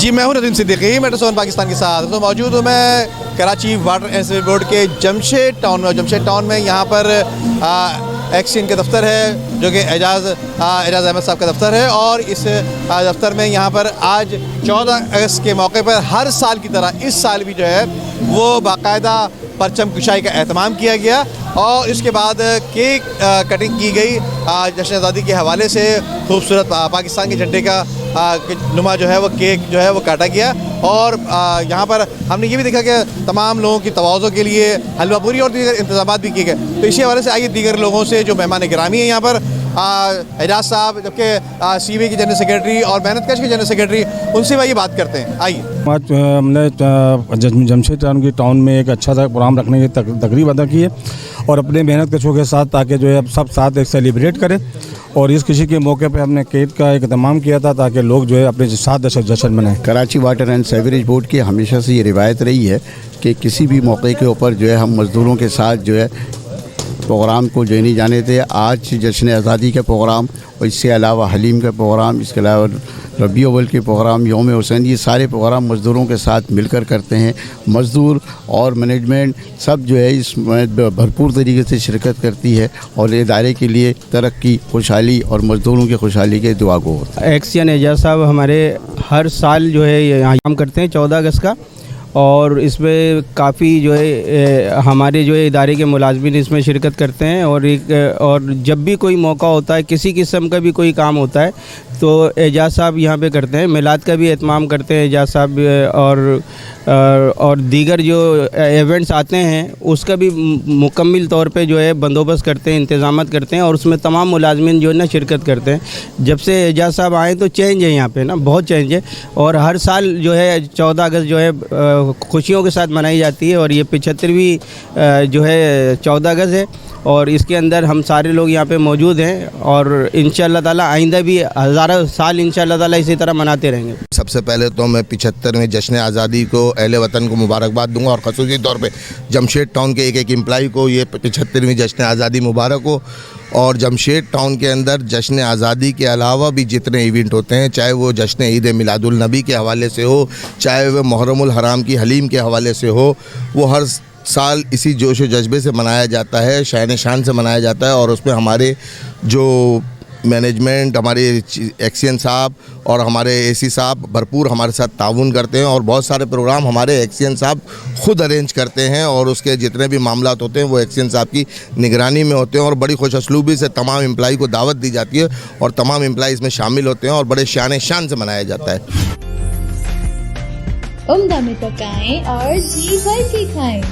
जी मैं हूं नदीम सिद्दीकी, मेट्रो 7 पाकिस्तान के साथ। तो मौजूद हूं मैं Karachi water and sewage board के जमशेद टाउन में। जमशेद टाउन में यहाँ पर एक्सियन के दफ्तर है, जो कि एजाज़ अहमद साहब का दफ्तर है। और इस दफ्तर में यहाँ पर आज 14 अगस्त के मौके पर हर साल की तरह इस साल भी जो है वो बाकायदा परचम कुशाई का एहतमाम किया गया और इसके बाद केक कटिंग की गई। जश्न आज़ादी के हवाले से खूबसूरत पाकिस्तान के झंडे का नुमा जो है वो केक जो है वो काटा गया। और यहाँ पर हमने ये भी देखा कि तमाम लोगों की तवाज़ुं के लिए हलवा पूरी और दीगर इंतजाम भी किए गए। तो इसी हवाले से आइए दीगर लोगों से जो मेहमान गिरामी हैं यहाँ पर एजाज साहब, जबकि सीबी के जनरल सेक्रेटरी और मेहनतकश के जनरल सेक्रेटरी, उनसे वही बात करते हैं। आइए। आज हमने जमशेद टाउन में एक अच्छा सा प्रोग्राम रखने की तकरीब अदा की है और अपने मेहनतकशों के साथ, ताकि जो है सब साथ एक सेलिब्रेट करें। और इस खुशी के मौके पे हमने केक का एक एहतमाम किया था ताकि लोग जो है अपने साथ जश्न मनाएं। Karachi water and sewerage board की हमेशा से ये रिवायत रही है कि किसी भी मौके के ऊपर जो है हम मज़दूरों के साथ जो है प्रोग्राम को जो नहीं जाने थे। आज जश्न आज़ादी का प्रोग्राम और इसके अलावा हलीम का प्रोग्राम, इसके अलावा रबीउल अव्वल के प्रोग्राम, यौम हुसैन, ये सारे प्रोग्राम मज़दूरों के साथ मिलकर करते हैं। मज़दूर और मैनेजमेंट सब जो है इसमें भरपूर तरीके से शिरकत करती है और इदारे के लिए तरक्की, खुशहाली और मज़दूरों की खुशहाली के दुआ गो। एक्सियन एजाज साहब हमारे हर साल जो है यहाँ काम करते हैं 14 अगस्त का, और इसमें काफ़ी जो है हमारे जो है इदारे के मुलाजमिन इसमें शिरकत करते हैं। और जब भी कोई मौका होता है, किसी किस्म का भी कोई काम होता है, तो एजाज साहब यहाँ पे करते हैं। मिलाद का भी एहतमाम करते हैं एजाज साहब, और दीगर जो इवेंट्स आते हैं उसका भी मुकम्मल तौर पे जो है बंदोबस्त करते हैं, इंतज़ामत करते हैं और उसमें तमाम मुलाजमिन जो है ना शिरकत करते हैं। जब से एजाज साहब आए तो चेंज है यहाँ पे ना, बहुत चेंज है। और हर साल जो है 14 अगस्त जो है खुशियों के साथ मनाई जाती है और ये 75वीं जो है 14 अगस्त है और इसके अंदर हम सारे लोग यहाँ पे मौजूद हैं और इंशाअल्लाह ताला आइंदा भी हज़ारों साल इंशाअल्लाह ताला इसी तरह मनाते रहेंगे। सबसे पहले तो मैं 75वें जश्न आज़ादी को अहले वतन को मुबारकबाद दूंगा और ख़ुसूसी तौर पे जमशेद टाउन के एक एम्प्लॉई को ये 75वीं जश्न आज़ादी मुबारक हो। और जमशेद टाउन के अंदर जश्न आज़ादी के अलावा भी जितने इवेंट होते हैं, चाहे वो जश्न ईद मिलादुल नबी के हवाले से हो, चाहे वह मुहर्रमुल हराम की हलीम के हवाले से हो, वो हर साल इसी जोश व जज्बे से मनाया जाता है, शान शान से मनाया जाता है। और उसमें हमारे जो मैनेजमेंट, हमारे एक्सियन साहब और हमारे एसी साहब भरपूर हमारे साथ ताउन करते हैं और बहुत सारे प्रोग्राम हमारे एक्सियन साहब खुद अरेंज करते हैं और उसके जितने भी मामलात होते हैं वो एक्सियन साहब की निगरानी में होते हैं। और बड़ी खुश असलूबी से तमाम एम्प्लॉई को दावत दी जाती है और तमाम एम्प्लॉई इसमें शामिल होते हैं और बड़े शान शान से मनाया जाता है। उम्दा में पकाएं और जी भर के खाएं।